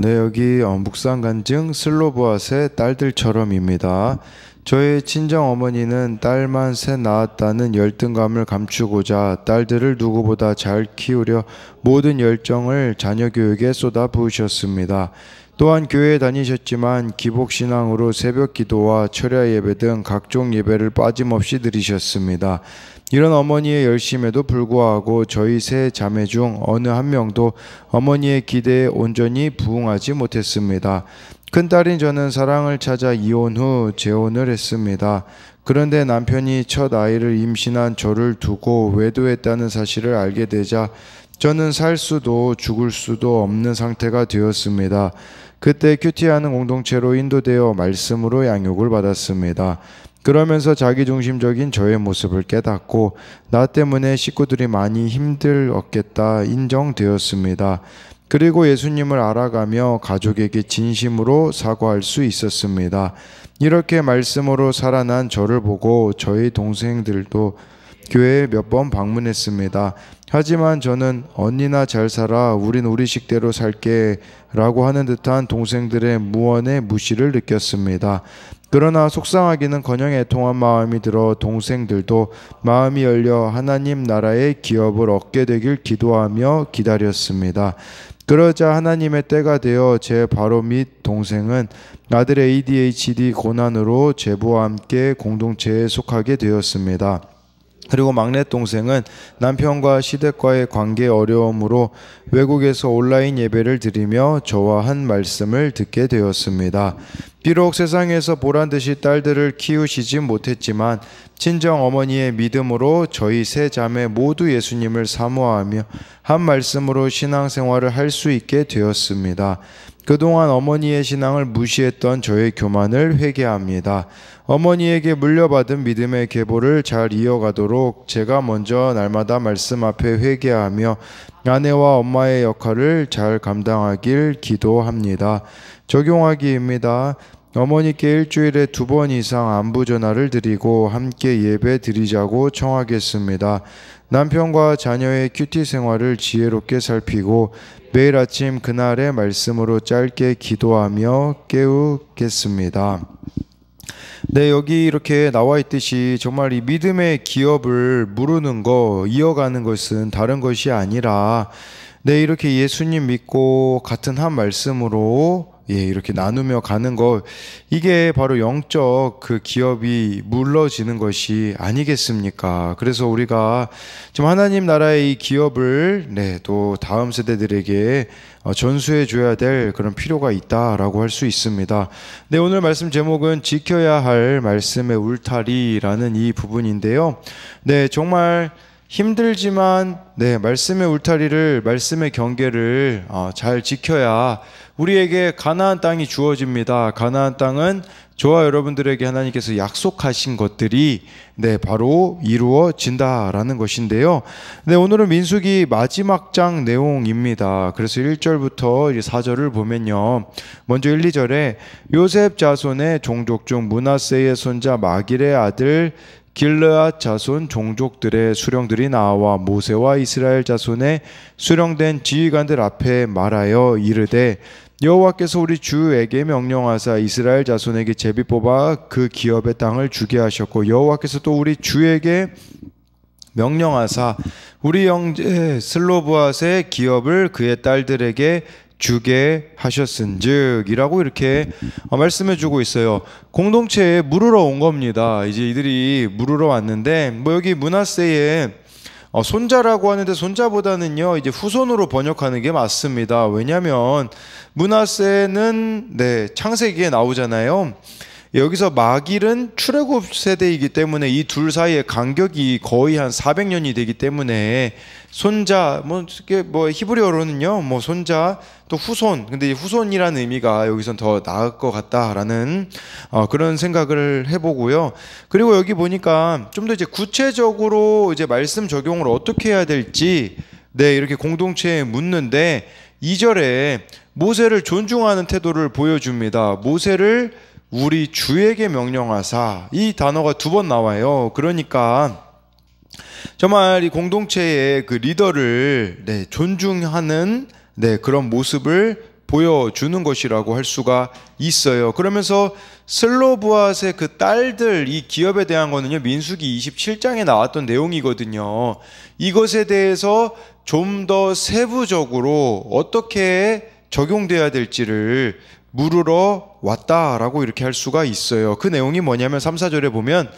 네, 여기 묵상 간증 슬로보아스의 딸들처럼입니다. 저의 친정 어머니는 딸만 셋 낳았다는 열등감을 감추고자 딸들을 누구보다 잘 키우려 모든 열정을 자녀 교육에 쏟아 부으셨습니다. 또한 교회에 다니셨지만 기복신앙으로 새벽 기도와 철야 예배 등 각종 예배를 빠짐없이 드리셨습니다. 이런 어머니의 열심에도 불구하고 저희 세 자매 중 어느 한 명도 어머니의 기대에 온전히 부응하지 못했습니다. 큰딸인 저는 사랑을 찾아 이혼 후 재혼을 했습니다. 그런데 남편이 첫 아이를 임신한 저를 두고 외도했다는 사실을 알게 되자 저는 살 수도 죽을 수도 없는 상태가 되었습니다. 그때 큐티하는 공동체로 인도되어 말씀으로 양육을 받았습니다. 그러면서 자기중심적인 저의 모습을 깨닫고 나 때문에 식구들이 많이 힘들었겠다 인정되었습니다. 그리고 예수님을 알아가며 가족에게 진심으로 사과할 수 있었습니다. 이렇게 말씀으로 살아난 저를 보고 저희 동생들도 교회에 몇 번 방문했습니다. 하지만 저는 언니나 잘 살아 우린 우리 식대로 살게 라고 하는 듯한 동생들의 무언의 무시를 느꼈습니다. 그러나 속상하기는커녕 애통한 마음이 들어 동생들도 마음이 열려 하나님 나라의 기업을 얻게 되길 기도하며 기다렸습니다. 그러자 하나님의 때가 되어 제 바로 밑 동생은 아들의 ADHD 고난으로 제부와 함께 공동체에 속하게 되었습니다. 그리고 막내 동생은 남편과 시댁과의 관계 어려움으로 외국에서 온라인 예배를 드리며 저와 한 말씀을 듣게 되었습니다. 비록 세상에서 보란듯이 딸들을 키우시지 못했지만 친정 어머니의 믿음으로 저희 세 자매 모두 예수님을 사모하며 한 말씀으로 신앙생활을 할 수 있게 되었습니다. 그동안 어머니의 신앙을 무시했던 저의 교만을 회개합니다. 어머니에게 물려받은 믿음의 계보를 잘 이어가도록 제가 먼저 날마다 말씀 앞에 회개하며 아내와 엄마의 역할을 잘 감당하길 기도합니다. 적용하기입니다. 어머니께 일주일에 2번 이상 안부 전화를 드리고 함께 예배 드리자고 청하겠습니다. 남편과 자녀의 큐티 생활을 지혜롭게 살피고 매일 아침 그날의 말씀으로 짧게 기도하며 깨우겠습니다. 네, 여기 이렇게 나와 있듯이 정말 이 믿음의 기업을 무르는 거, 이어가는 것은 다른 것이 아니라 이렇게 예수님 믿고 같은 한 말씀으로 이렇게 나누며 가는 것, 이게 바로 영적 그 기업이 물러지는 것이 아니겠습니까? 그래서 우리가 좀 하나님 나라의 이 기업을 또 다음 세대들에게 전수해 줘야 될 그런 필요가 있다라고 할 수 있습니다. 오늘 말씀 제목은 지켜야 할 말씀의 울타리라는 이 부분인데요. 정말 힘들지만 말씀의 울타리를, 말씀의 경계를 잘 지켜야 우리에게 가나안 땅이 주어집니다. 가나안 땅은 저와 여러분들에게 하나님께서 약속하신 것들이 바로 이루어진다라는 것인데요. 오늘은 민수기 마지막 장 내용입니다. 그래서 1절부터 4절을 보면요. 먼저 1, 2절에 요셉 자손의 종족 중 므낫세의 손자 마길의 아들 길르앗 자손 종족들의 수령들이 나와 모세와 이스라엘 자손의 수령된 지휘관들 앞에 말하여 이르되 여호와께서 우리 주에게 명령하사 이스라엘 자손에게 제비 뽑아 그 기업의 땅을 주게 하셨고 여호와께서 또 우리 주에게 명령하사 우리 형제 슬로보아스의 기업을 그의 딸들에게 주게 하셨은즉 이라고 이렇게 말씀해 주고 있어요. 공동체에 물으러 온 겁니다. 이제 이들이 물으러 왔는데 여기 므낫세의 손자라고 하는데 손자보다는요 이제 후손으로 번역하는 게 맞습니다. 왜냐하면 므낫세는 창세기에 나오잖아요. 여기서 마길은 출애굽 세대이기 때문에 이 둘 사이의 간격이 거의 한 400년이 되기 때문에 손자 히브리어로는요 손자 또 후손, 근데 이 후손이라는 의미가 여기선 더 나을 것 같다라는 그런 생각을 해보고요. 그리고 여기 보니까 좀 더 이제 구체적으로 이제 말씀 적용을 어떻게 해야 될지 이렇게 공동체에 묻는데 2절에 모세를 존중하는 태도를 보여줍니다. 모세를 우리 주에게 명령하사, 이 단어가 2번 나와요. 그러니까 정말 이 공동체의 그 리더를 존중하는 그런 모습을 보여주는 것이라고 할 수가 있어요. 그러면서 슬로브앗의 그 딸들, 이 기업에 대한 거는요, 민수기 27장에 나왔던 내용이거든요. 이것에 대해서 좀 더 세부적으로 어떻게 적용돼야 될지를 물으러 왔다라고 이렇게 할 수가 있어요. 그 내용이 뭐냐면 3, 4절에 보면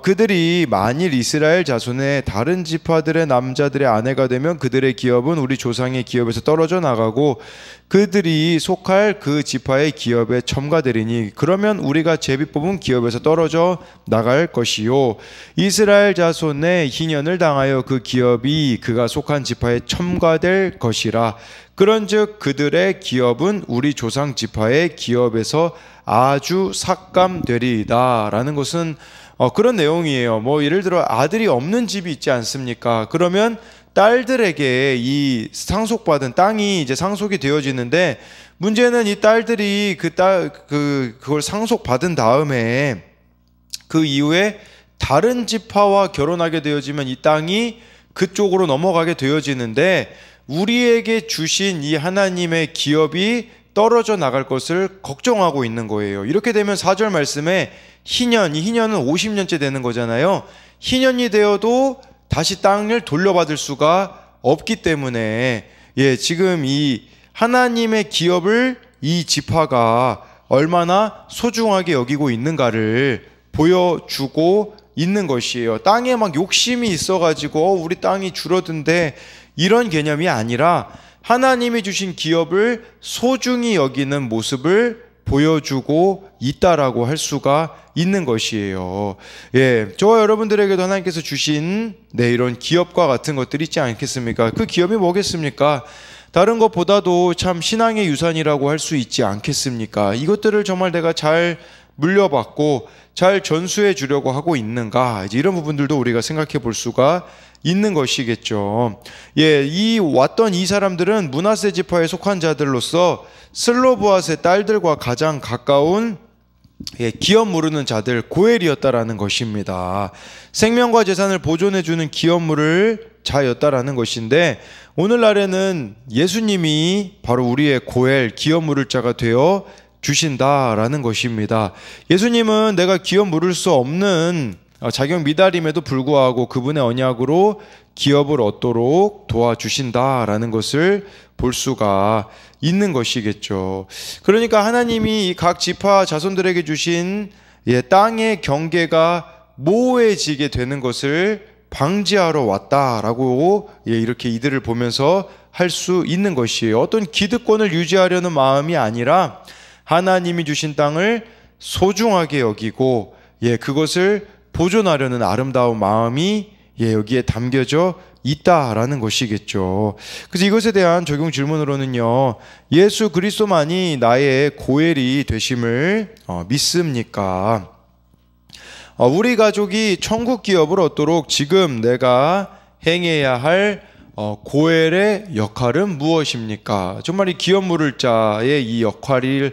그들이 만일 이스라엘 자손의 다른 지파들의 남자들의 아내가 되면 그들의 기업은 우리 조상의 기업에서 떨어져 나가고 그들이 속할 그 지파의 기업에 첨가되리니 그러면 우리가 제비 뽑은 기업에서 떨어져 나갈 것이요 이스라엘 자손의 희년을 당하여 그 기업이 그가 속한 지파에 첨가될 것이라. 그런즉 그들의 기업은 우리 조상 지파의 기업에서 아주 삭감되리이다 라는 것은 그런 내용이에요. 뭐 예를 들어 아들이 없는 집이 있지 않습니까? 그러면 딸들에게 이 상속받은 땅이 이제 상속이 되어지는데, 문제는 이 딸들이 그걸 상속받은 다음에 그 이후에 다른 지파와 결혼하게 되어지면 이 땅이 그쪽으로 넘어가게 되어지는데, 우리에게 주신 이 하나님의 기업이 떨어져 나갈 것을 걱정하고 있는 거예요. 이렇게 되면 4절 말씀에 희년, 이 희년은 50년째 되는 거잖아요. 희년이 되어도 다시 땅을 돌려받을 수가 없기 때문에 지금 이 하나님의 기업을 이 지파가 얼마나 소중하게 여기고 있는가를 보여주고 있는 것이에요. 땅에 막 욕심이 있어가지고 우리 땅이 줄어든데 이런 개념이 아니라 하나님이 주신 기업을 소중히 여기는 모습을 보여주고 있다라고 할 수가 있는 것이에요. 저와 여러분들에게도 하나님께서 주신 이런 기업과 같은 것들이 있지 않겠습니까? 그 기업이 뭐겠습니까? 다른 것보다도 참 신앙의 유산이라고 할 수 있지 않겠습니까? 이것들을 정말 내가 잘 물려받고 잘 전수해 주려고 하고 있는가? 이제 이런 부분들도 우리가 생각해 볼 수가 있는 것이겠죠. 왔던 이 사람들은 므낫세 지파에 속한 자들로서 슬로브앗의 딸들과 가장 가까운 기업 물으는 자들, 고엘이었다라는 것입니다. 생명과 재산을 보존해주는 기업 물을 자였다라는 것인데, 오늘날에는 예수님이 바로 우리의 고엘, 기업 물을 자가 되어 주신다라는 것입니다. 예수님은 내가 기업 물을 수 없는 자격 미달임에도 불구하고 그분의 언약으로 기업을 얻도록 도와주신다라는 것을 볼 수가 있는 것이겠죠. 그러니까 하나님이 각 지파 자손들에게 주신 땅의 경계가 모호해지게 되는 것을 방지하러 왔다라고 이렇게 이들을 보면서 할 수 있는 것이에요. 어떤 기득권을 유지하려는 마음이 아니라 하나님이 주신 땅을 소중하게 여기고 그것을 보존하려는 아름다운 마음이 여기에 담겨져 있다라는 것이겠죠. 그래서 이것에 대한 적용 질문으로는요, 예수 그리스도만이 나의 고엘이 되심을 믿습니까? 우리 가족이 천국 기업을 얻도록 지금 내가 행해야 할 고엘의 역할은 무엇입니까? 정말 이 기업 물을 자의 이 역할이,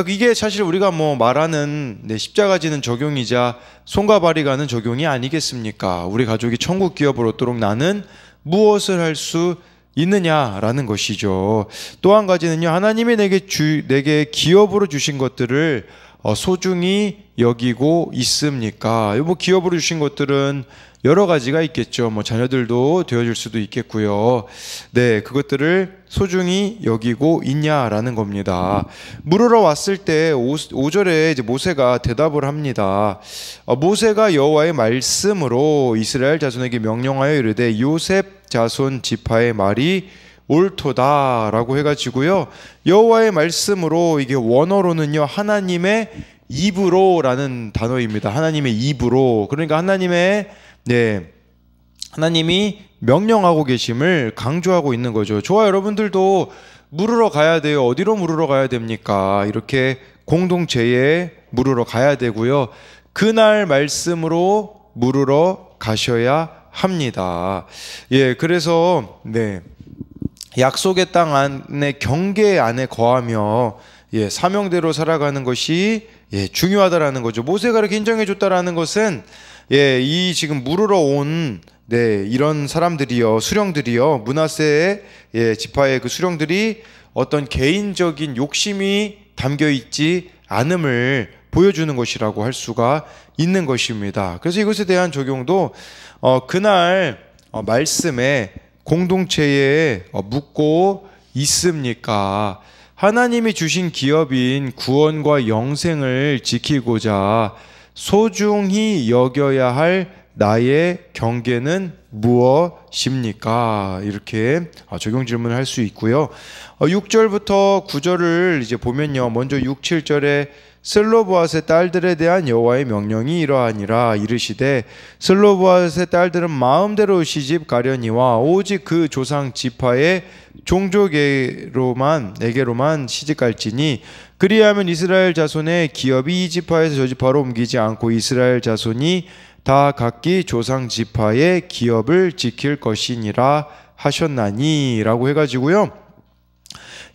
이게 사실 우리가 말하는 십자가 지는 적용이자 손과 발이 가는 적용이 아니겠습니까? 우리 가족이 천국 기업을 얻도록 나는 무엇을 할 수 있느냐라는 것이죠. 또 한 가지는요, 하나님이 내게 기업으로 주신 것들을 소중히 여기고 있습니까? 기업으로 주신 것들은 여러 가지가 있겠죠. 자녀들도 되어줄 수도 있겠고요. 그것들을 소중히 여기고 있냐라는 겁니다. 물으러 왔을 때 5절에 이제 모세가 대답을 합니다. 모세가 여호와의 말씀으로 이스라엘 자손에게 명령하여 이르되 요셉 자손 지파의 말이 옳도다라고 해가지고요, 여호와의 말씀으로, 이게 원어로는요 하나님의 입으로라는 단어입니다. 하나님의 입으로. 그러니까 하나님이 명령하고 계심을 강조하고 있는 거죠. 저와 여러분들도 물으러 가야 돼요. 어디로 물으러 가야 됩니까? 이렇게 공동체에 물으러 가야 되고요, 그날 말씀으로 물으러 가셔야 합니다. 그래서 약속의 땅 안에, 경계 안에 거하며 사명대로 살아가는 것이 중요하다라는 거죠. 모세가 이렇게 인정해 줬다라는 것은 이 지금 물으러 온 이런 사람들이요, 수령들이요, 므낫세의 지파의 그 수령들이 어떤 개인적인 욕심이 담겨 있지 않음을 보여주는 것이라고 할 수가 있는 것입니다. 그래서 이것에 대한 적용도 그날 말씀에 공동체에 묻고 있습니까? 하나님이 주신 기업인 구원과 영생을 지키고자 소중히 여겨야 할 나의 경계는 무엇입니까? 이렇게 적용 질문을 할 수 있고요. 6절부터 9절을 이제 보면요. 먼저 6, 7절에 슬로브앗의 딸들에 대한 여호와의 명령이 이러하니라. 이르시되 슬로브앗의 딸들은 마음대로 시집 가려니와 오직 그 조상 지파의 종족에게로만 시집갈지니 그리하면 이스라엘 자손의 기업이 이 지파에서 저 지파로 옮기지 않고 이스라엘 자손이 다 각기 조상 지파의 기업을 지킬 것이니라 하셨나니 라고 해가지고요.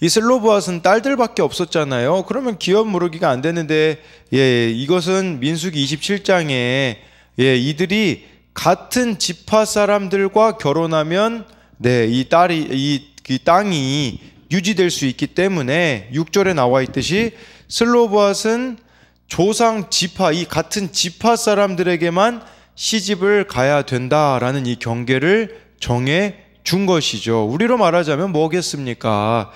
이 슬로브앗은 딸들밖에 없었잖아요. 그러면 기업 무르기가 안 되는데 이것은 민수기 27장에 이들이 같은 지파 사람들과 결혼하면 이 땅이 유지될 수 있기 때문에 6절에 나와 있듯이 슬로브앗은 조상 지파, 이 같은 지파 사람들에게만 시집을 가야 된다라는 이 경계를 정해 준 것이죠. 우리로 말하자면 뭐겠습니까?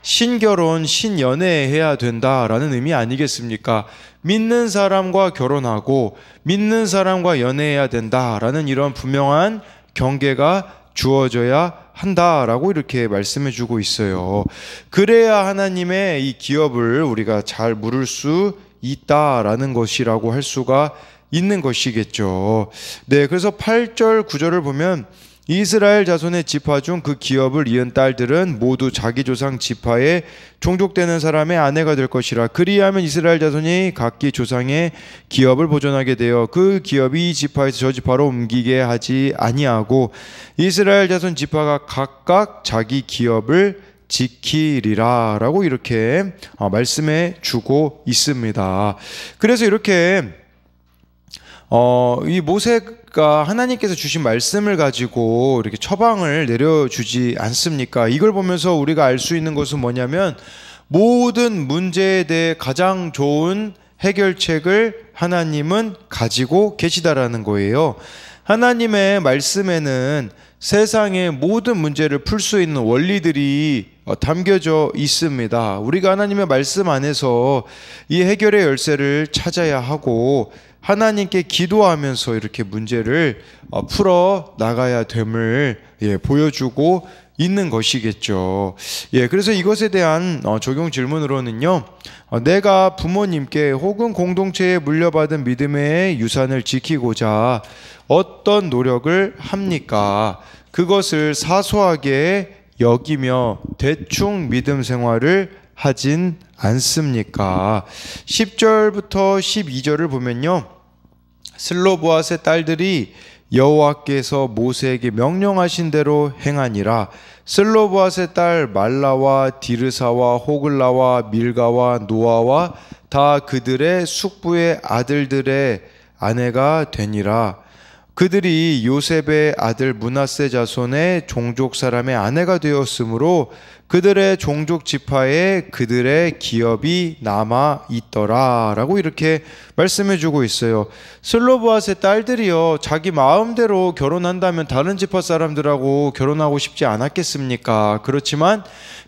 신결혼, 신연애해야 된다라는 의미 아니겠습니까? 믿는 사람과 결혼하고 믿는 사람과 연애해야 된다라는 이런 분명한 경계가 주어져야 한다라고 이렇게 말씀해 주고 있어요. 그래야 하나님의 이 기업을 우리가 잘 물을 수 있다라는 것이라고 할 수가 있는 것이겠죠. 그래서 8절, 9절을 보면 이스라엘 자손의 지파 중 그 기업을 이은 딸들은 모두 자기 조상 지파에 종족되는 사람의 아내가 될 것이라. 그리하면 이스라엘 자손이 각기 조상의 기업을 보존하게 되어 그 기업이 이 지파에서 저 지파로 옮기게 하지 아니하고 이스라엘 자손 지파가 각각 자기 기업을 지키리라 라고 이렇게 말씀해 주고 있습니다. 그래서 이렇게 이 모세가 하나님께서 주신 말씀을 가지고 이렇게 처방을 내려주지 않습니까? 이걸 보면서 우리가 알 수 있는 것은 뭐냐면 모든 문제에 대해 가장 좋은 해결책을 하나님은 가지고 계시다라는 거예요. 하나님의 말씀에는 세상의 모든 문제를 풀 수 있는 원리들이 담겨져 있습니다. 우리가 하나님의 말씀 안에서 이 해결의 열쇠를 찾아야 하고 하나님께 기도하면서 이렇게 문제를 풀어 나가야 됨을 보여주고 있는 것이겠죠. 그래서 이것에 대한 적용 질문으로는요. 내가 부모님께 혹은 공동체에 물려받은 믿음의 유산을 지키고자 어떤 노력을 합니까? 그것을 사소하게 여기며 대충 믿음 생활을 하진 않습니까? 10절부터 12절을 보면요. 슬로브앗의 딸들이 여호와께서 모세에게 명령하신 대로 행하니라. 슬로브앗의 딸 말라와 디르사와 호글라와 밀가와 노아와 다 그들의 숙부의 아들들의 아내가 되니라. 그들이 요셉의 아들 므낫세 자손의 종족 사람의 아내가 되었으므로 그들의 종족 지파에 그들의 기업이 남아 있더라 라고 이렇게 말씀해 주고 있어요. 슬로브앗의 딸들이요, 자기 마음대로 결혼한다면 다른 지파 사람들하고 결혼하고 싶지 않았겠습니까? 그렇지만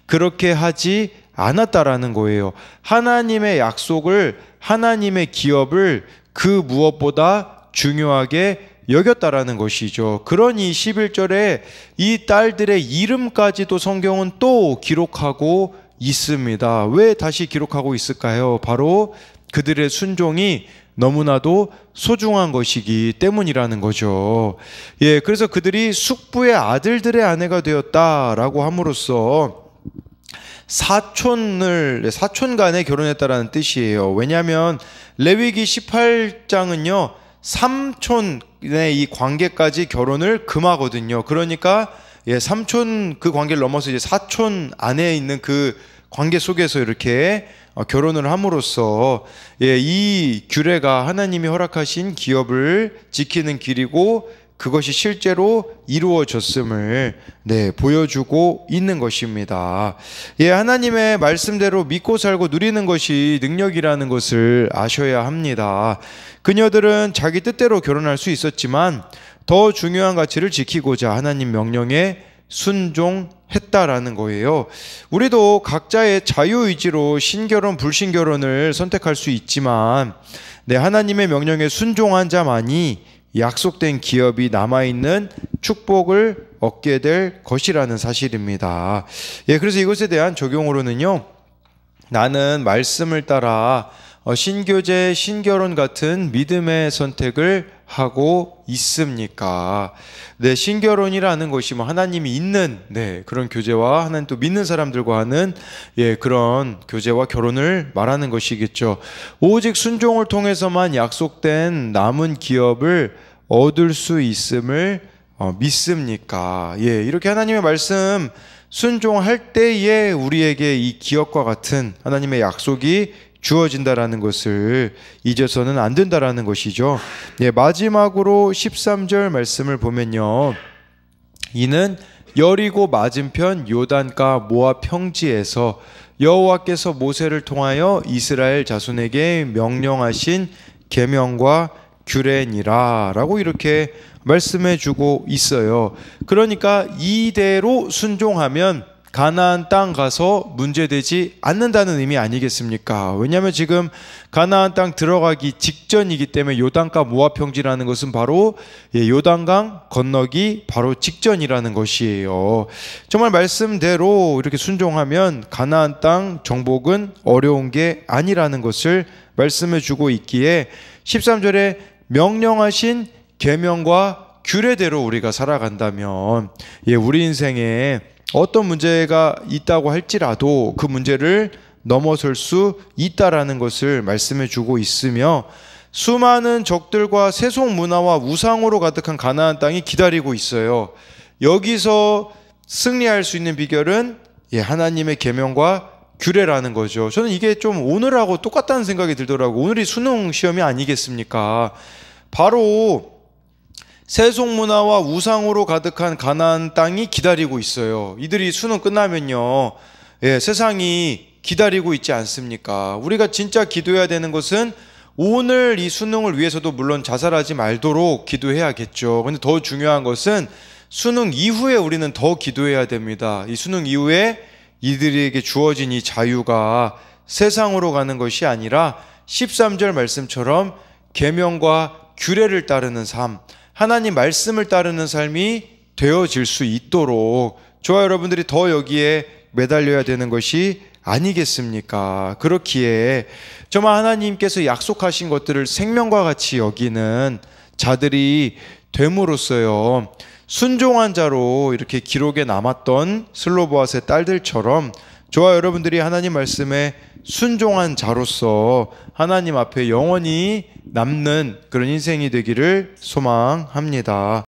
그렇게 하지 않았다라는 거예요. 하나님의 약속을, 하나님의 기업을 그 무엇보다 중요하게 여겼다라는 것이죠. 그러니 11절에 이 딸들의 이름까지도 성경은 또 기록하고 있습니다. 왜 다시 기록하고 있을까요? 바로 그들의 순종이 너무나도 소중한 것이기 때문이라는 거죠. 그래서 그들이 숙부의 아들들의 아내가 되었다라고 함으로써 사촌 간에 결혼했다라는 뜻이에요. 왜냐하면 레위기 18장은요 삼촌의 이 관계까지 결혼을 금하거든요. 그러니까 삼촌 그 관계를 넘어서 이제 사촌 안에 있는 그 관계 속에서 이렇게 결혼을 함으로써 이 규례가 하나님이 허락하신 기업을 지키는 길이고 그것이 실제로 이루어졌음을 보여주고 있는 것입니다. 하나님의 말씀대로 믿고 살고 누리는 것이 능력이라는 것을 아셔야 합니다. 그녀들은 자기 뜻대로 결혼할 수 있었지만 더 중요한 가치를 지키고자 하나님 명령에 순종했다라는 거예요. 우리도 각자의 자유의지로 신결혼, 불신결혼을 선택할 수 있지만 하나님의 명령에 순종한 자만이 약속된 기업이 남아있는 축복을 얻게 될 것이라는 사실입니다. 그래서 이것에 대한 적용으로는요, 나는 말씀을 따라 신교제, 신결혼 같은 믿음의 선택을 하고 있습니까? 신결혼이라는 것이 하나님이 있는 그런 교제와 하나님 또 믿는 사람들과 하는 그런 교제와 결혼을 말하는 것이겠죠. 오직 순종을 통해서만 약속된 남은 기업을 얻을 수 있음을 믿습니까? 이렇게 하나님의 말씀 순종할 때에 우리에게 이 기업과 같은 하나님의 약속이 주어진다라는 것을 잊어서는 안 된다라는 것이죠. 마지막으로 13절 말씀을 보면요, 이는 여리고 맞은편 요단가 모압 평지에서 여호와께서 모세를 통하여 이스라엘 자손에게 명령하신 계명과 규례니라 라고 이렇게 말씀해 주고 있어요. 그러니까 이대로 순종하면 가나안 땅 가서 문제되지 않는다는 의미 아니겠습니까? 왜냐하면 지금 가나안 땅 들어가기 직전이기 때문에 요단가 모압 평지라는 것은 바로 요단강 건너기 바로 직전이라는 것이에요. 정말 말씀대로 이렇게 순종하면 가나안 땅 정복은 어려운 게 아니라는 것을 말씀해 주고 있기에 13절에 명령하신 계명과 규례대로 우리가 살아간다면 우리 인생에 어떤 문제가 있다고 할지라도 그 문제를 넘어설 수 있다라는 것을 말씀해 주고 있으며, 수많은 적들과 세속 문화와 우상으로 가득한 가나안 땅이 기다리고 있어요. 여기서 승리할 수 있는 비결은 하나님의 계명과 규례라는 거죠. 저는 이게 좀 오늘하고 똑같다는 생각이 들더라고요. 오늘이 수능 시험이 아니겠습니까? 바로 세속 문화와 우상으로 가득한 가나안 땅이 기다리고 있어요. 이들이 수능 끝나면요, 세상이 기다리고 있지 않습니까? 우리가 진짜 기도해야 되는 것은 오늘 이 수능을 위해서도 물론 자살하지 말도록 기도해야겠죠. 근데 더 중요한 것은 수능 이후에 우리는 더 기도해야 됩니다. 이 수능 이후에 이들에게 주어진 이 자유가 세상으로 가는 것이 아니라 13절 말씀처럼 계명과 규례를 따르는 삶, 하나님 말씀을 따르는 삶이 되어질 수 있도록 저와 여러분들이 더 여기에 매달려야 되는 것이 아니겠습니까? 그렇기에 정말 하나님께서 약속하신 것들을 생명과 같이 여기는 자들이 됨으로써요, 순종한 자로 이렇게 기록에 남았던 슬로보아스의 딸들처럼 저와 여러분들이 하나님 말씀에 순종한 자로서 하나님 앞에 영원히 남는 그런 인생이 되기를 소망합니다.